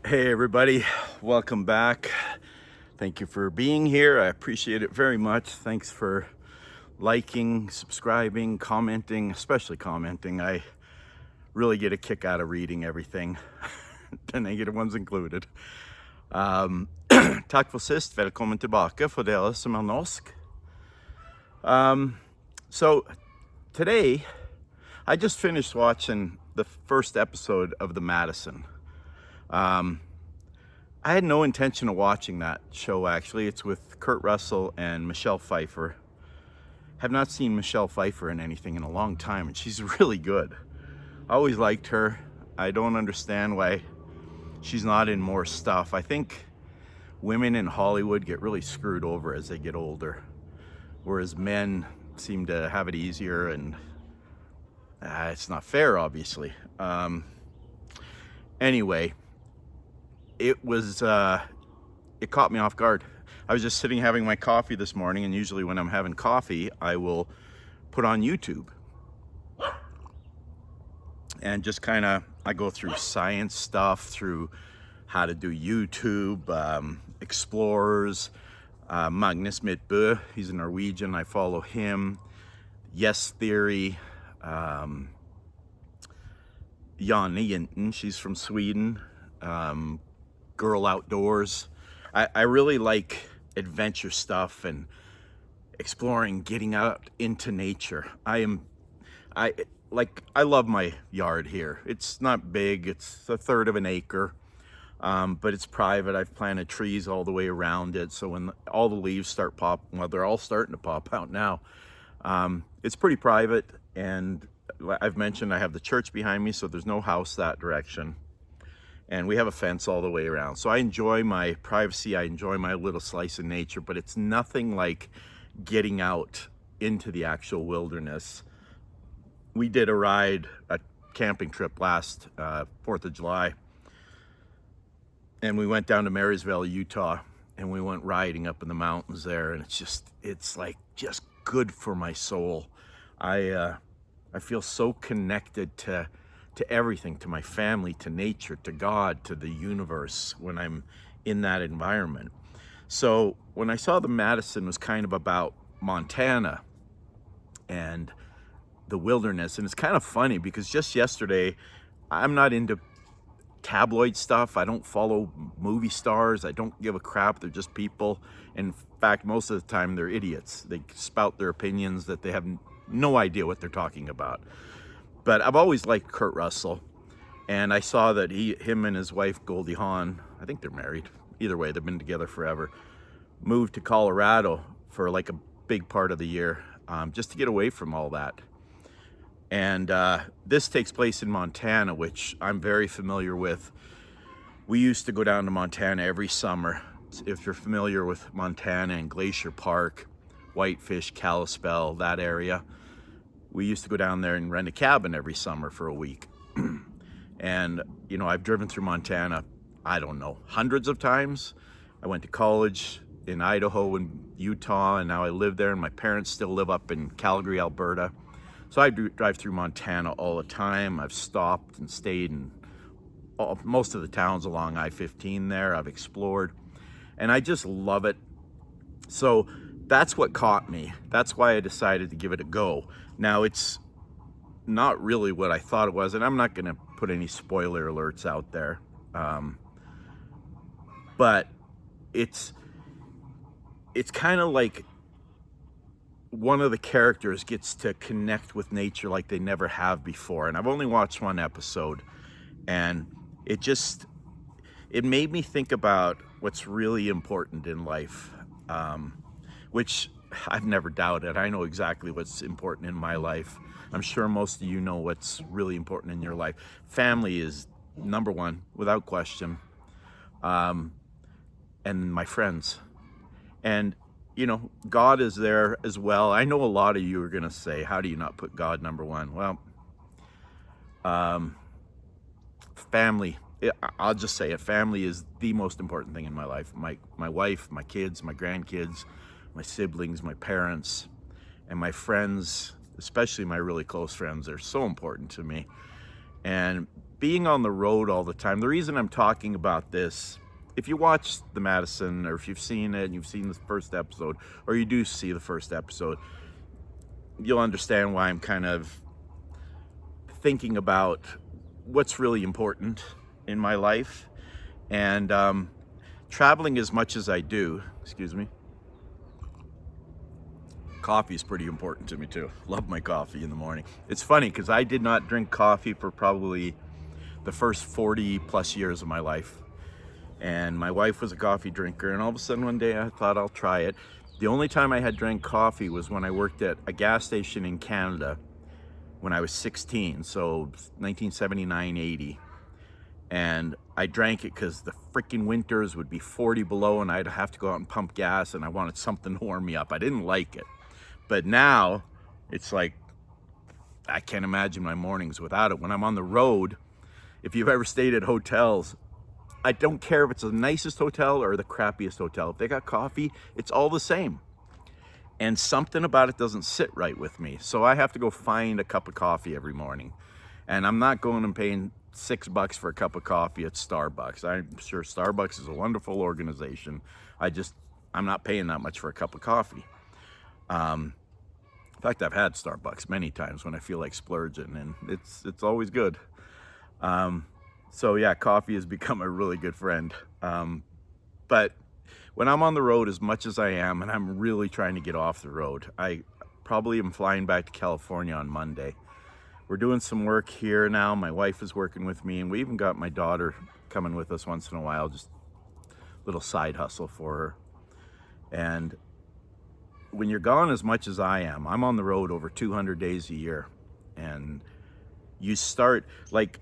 Hey everybody, welcome back. Thank you for being here. I appreciate it very much. Thanks for liking, subscribing, commenting, especially commenting. I really get a kick out of reading everything, the negative ones included. Tack för sist, välkommen tillbaka för dere som är norsk. So today, I just finished watching the first episode of The Madison. I had no intention of watching that show, actually. It's with Kurt Russell and Michelle Pfeiffer. Have not seen Michelle Pfeiffer in anything in a long time, and she's really good. I always liked her. I don't understand why she's not in more stuff. I think women in Hollywood get really screwed over as they get older, whereas men seem to have it easier, and it's not fair, obviously. Anyway, it caught me off guard. I was just sitting having my coffee this morning, and usually when I'm having coffee, I will put on YouTube and just I go through science stuff, through how to do YouTube, explorers, Magnus Midtbø, he's a Norwegian, I follow him, Yes Theory, Janne Jinten, she's from Sweden, Girl Outdoors. I really like adventure stuff and exploring, getting out into nature. I love my yard here. It's not big, it's a third of an acre, but it's private. I've planted trees all the way around it, so when all the leaves start popping, well, they're all starting to pop out now. It's pretty private, and I've mentioned I have the church behind me, so there's no house that direction. And we have a fence all the way around. So I enjoy my privacy, I enjoy my little slice of nature, but it's nothing like getting out into the actual wilderness. We did a camping trip last 4th of July, and we went down to Marysville, Utah, and we went riding up in the mountains there, and it's like just good for my soul. I feel so connected to everything, to my family, to nature, to God, to the universe when I'm in that environment. So when I saw The Madison was kind of about Montana and the wilderness, and it's kind of funny because just yesterday, I'm not into tabloid stuff. I don't follow movie stars. I don't give a crap. They're just people. In fact, most of the time they're idiots. They spout their opinions that they have no idea what they're talking about. But I've always liked Kurt Russell, and I saw that him and his wife Goldie Hawn, I think they're married. Either way, they've been together forever. Moved to Colorado for like a big part of the year, just to get away from all that. And this takes place in Montana, which I'm very familiar with. We used to go down to Montana every summer. If you're familiar with Montana and Glacier Park, Whitefish, Kalispell, that area, we used to go down there and rent a cabin every summer for a week. And, you know, I've driven through Montana, I don't know, hundreds of times. I went to college in Idaho and Utah, and now I live there, and my parents still live up in Calgary, Alberta. So I drive through Montana all the time. I've stopped and stayed in most of the towns along I-15 there. I've explored, and I just love it. So that's what caught me. That's why I decided to give it a go. Now, it's not really what I thought it was, and I'm not going to put any spoiler alerts out there. But it's kind of like one of the characters gets to connect with nature like they never have before. And I've only watched one episode, and it made me think about what's really important in life, which I've never doubted. I know exactly what's important in my life. I'm sure most of you know what's really important in your life. Family is number one, without question. And my friends. And, you know, God is there as well. I know a lot of you are going to say, how do you not put God number one? Well, family. I'll just say it. Family is the most important thing in my life. My wife, my kids, my grandkids, my siblings, my parents, and my friends, especially my really close friends, are so important to me. And being on the road all the time, the reason I'm talking about this, if you watch the Madison, or if you've seen it and you've seen the first episode, or you do see the first episode, you'll understand why I'm kind of thinking about what's really important in my life. And traveling as much as I do, excuse me, coffee is pretty important to me too. Love my coffee in the morning. It's funny because I did not drink coffee for probably the first 40 plus years of my life. And my wife was a coffee drinker, and all of a sudden one day I thought I'll try it. The only time I had drank coffee was when I worked at a gas station in Canada when I was 16, so 1979-80. And I drank it because the freaking winters would be 40 below and I'd have to go out and pump gas, and I wanted something to warm me up. I didn't like it. But now it's like, I can't imagine my mornings without it. When I'm on the road, if you've ever stayed at hotels, I don't care if it's the nicest hotel or the crappiest hotel. If they got coffee, it's all the same. And something about it doesn't sit right with me. So I have to go find a cup of coffee every morning. And I'm not going and paying $6 for a cup of coffee at Starbucks. I'm sure Starbucks is a wonderful organization. I'm not paying that much for a cup of coffee. In fact, I've had Starbucks many times when I feel like splurging, and it's always good. So yeah, coffee has become a really good friend. But when I'm on the road as much as I am, and I'm really trying to get off the road, I probably am flying back to California on Monday. We're doing some work here now. My wife is working with me, and we even got my daughter coming with us once in a while, just a little side hustle for her. And when you're gone as much as I am, I'm on the road over 200 days a year. And you start, like,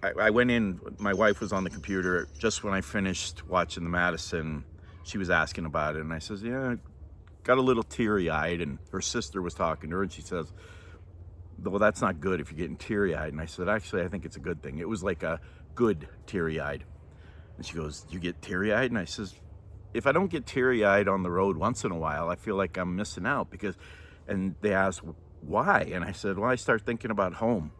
I went in, my wife was on the computer just when I finished watching the Madison. She was asking about it, and I says, yeah, got a little teary-eyed, and her sister was talking to her, and she says, well, that's not good if you're getting teary-eyed. And I said, actually, I think it's a good thing. It was like a good teary-eyed. And she goes, you get teary-eyed? And I says, if I don't get teary-eyed on the road once in a while, I feel like I'm missing out. And they asked, why? And I said, well, I start thinking about home.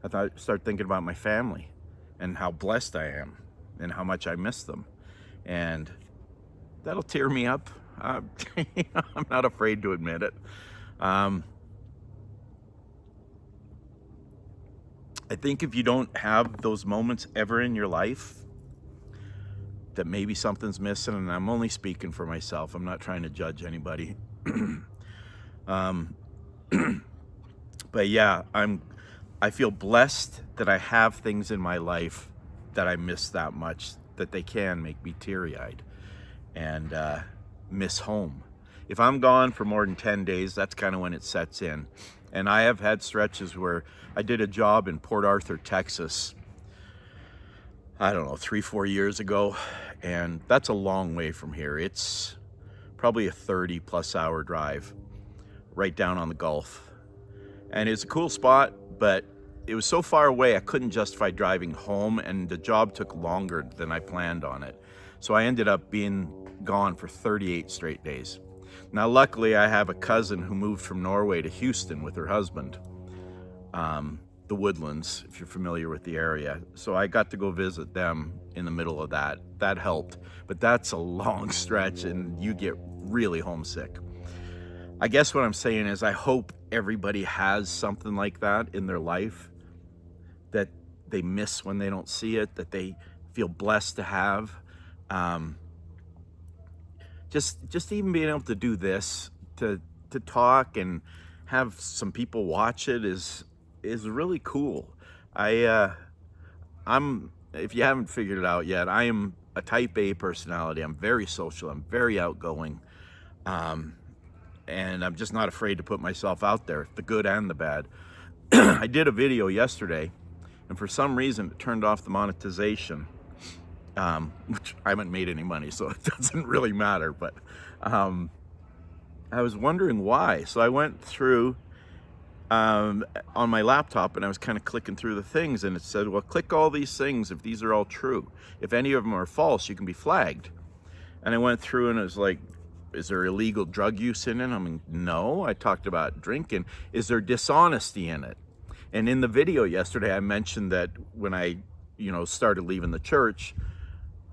I start thinking about my family and how blessed I am and how much I miss them. And that'll tear me up. I'm not afraid to admit it. I think if you don't have those moments ever in your life, that maybe something's missing, and I'm only speaking for myself. I'm not trying to judge anybody. But yeah, I feel blessed that I have things in my life that I miss that much, that they can make me teary-eyed and miss home. If I'm gone for more than 10 days, that's kind of when it sets in. And I have had stretches where I did a job in Port Arthur, Texas, I don't know, 3-4 years ago. And that's a long way from here. It's probably a 30+ hour drive right down on the Gulf. And it's a cool spot, but it was so far away I couldn't justify driving home, and the job took longer than I planned on it. So I ended up being gone for 38 straight days. Now, luckily, I have a cousin who moved from Norway to Houston with her husband, the Woodlands, if you're familiar with the area. So I got to go visit them in the middle of that. That helped, but that's a long stretch, and you get really homesick. I guess what I'm saying is I hope everybody has something like that in their life that they miss when they don't see it, that they feel blessed to have. Just even being able to do this, to talk and have some people watch it is really cool. I'm, if you haven't figured it out yet, I am a type A personality. I'm very social. I'm very outgoing. And I'm just not afraid to put myself out there, the good and the bad. I did a video yesterday, and for some reason it turned off the monetization, which I haven't made any money, so it doesn't really matter. But I was wondering why. So I went through on my laptop, and I was kind of clicking through the things, and it said, well, click all these things if these are all true. If any of them are false, you can be flagged. And I went through, and it was like, is there illegal drug use in it? I mean, no. I talked about drinking. Is there dishonesty in it? And in the video yesterday, I mentioned that when I, started leaving the church,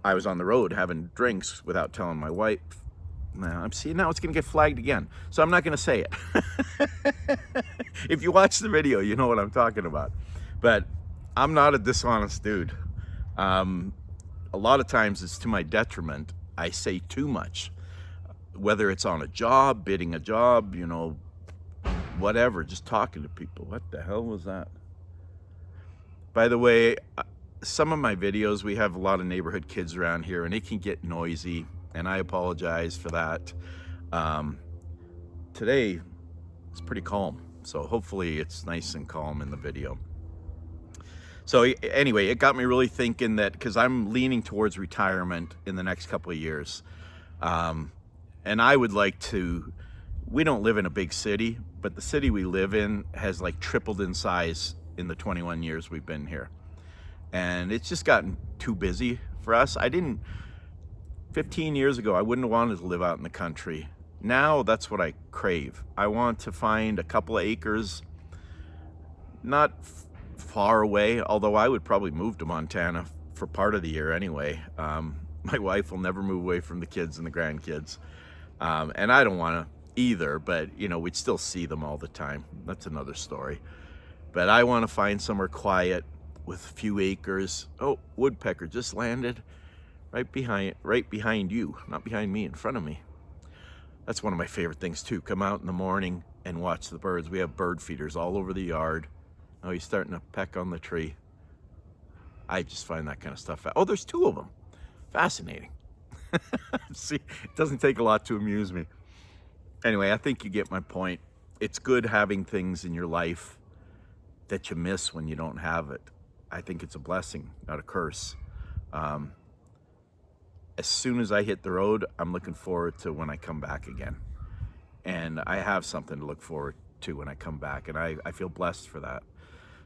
I was on the road having drinks without telling my wife. Now I'm seeing now it's going to get flagged again. So I'm not going to say it. If you watch the video, you know what I'm talking about. But I'm not a dishonest dude. A lot of times it's to my detriment. I say too much, whether it's on a job, bidding a job, whatever, just talking to people. What the hell was that? By the way, some of my videos, we have a lot of neighborhood kids around here and it can get noisy, and I apologize for that. Today it's pretty calm, so hopefully it's nice and calm in the video. So anyway, it got me really thinking that, because I'm leaning towards retirement in the next couple of years, and I would like to, we don't live in a big city, but the city we live in has like tripled in size in the 21 years we've been here. And it's just gotten too busy for us. 15 years ago, I wouldn't have wanted to live out in the country. Now that's what I crave. I want to find a couple of acres, not far away, although I would probably move to Montana for part of the year anyway. My wife will never move away from the kids and the grandkids. And I don't want to either, but we'd still see them all the time. That's another story. But I want to find somewhere quiet with a few acres. Oh, woodpecker just landed right behind you, not behind me, in front of me. That's one of my favorite things too. Come out in the morning and watch the birds. We have bird feeders all over the yard. Oh, he's starting to peck on the tree. I just find that kind of stuff. Oh, there's two of them. Fascinating. See, it doesn't take a lot to amuse me. Anyway, I think you get my point. It's good having things in your life that you miss when you don't have it. I think it's a blessing, not a curse. As soon as I hit the road, I'm looking forward to when I come back again. And I have something to look forward to when I come back, and I feel blessed for that.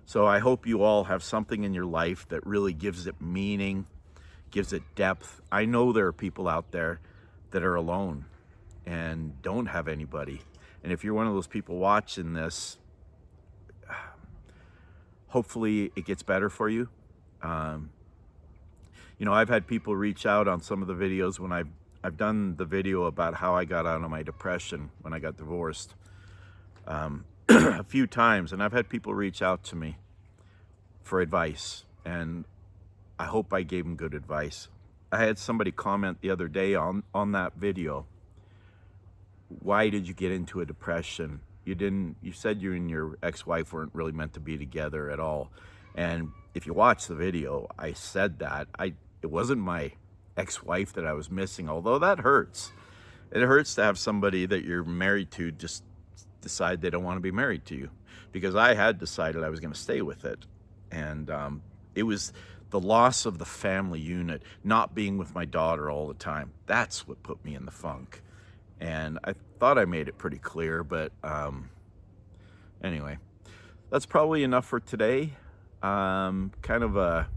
So I hope you all have something in your life that really gives it meaning, gives it depth. I know there are people out there that are alone and don't have anybody. And if you're one of those people watching this, hopefully it gets better for you. I've had people reach out on some of the videos when I've done the video about how I got out of my depression when I got divorced a few times, and I've had people reach out to me for advice, and I hope I gave them good advice. I had somebody comment the other day on that video, why did you get into a depression? You said you and your ex-wife weren't really meant to be together at all. And if you watch the video, I said that. It wasn't my ex-wife that I was missing, although that hurts. It hurts to have somebody that you're married to just decide they don't want to be married to you, because I had decided I was going to stay with it. And it was the loss of the family unit, not being with my daughter all the time. That's what put me in the funk. And I thought I made it pretty clear, but anyway, that's probably enough for today. Kind of a,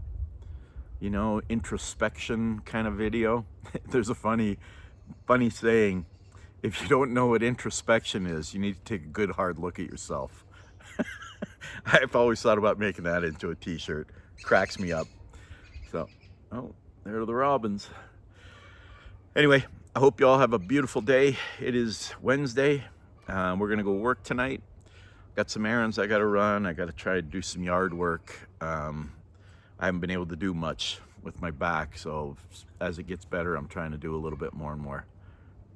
introspection kind of video. There's a funny saying, if you don't know what introspection is, you need to take a good hard look at yourself. I've always thought about making that into a t-shirt. Cracks me up. So, oh, there are the robins. Anyway, I hope you all have a beautiful day. It is Wednesday. We're going to go work tonight. Got some errands I got to run. I got to try to do some yard work. I haven't been able to do much with my back, so as it gets better, I'm trying to do a little bit more and more.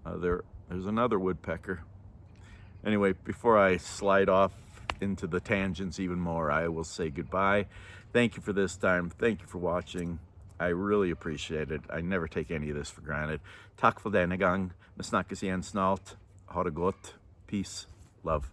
There's another woodpecker. Anyway, before I slide off into the tangents even more, I will say goodbye. Thank you for this time. Thank you for watching. I really appreciate it. I never take any of this for granted. Tack för denna gång. Men snackas igen snart. Ha det gott. Peace. Love.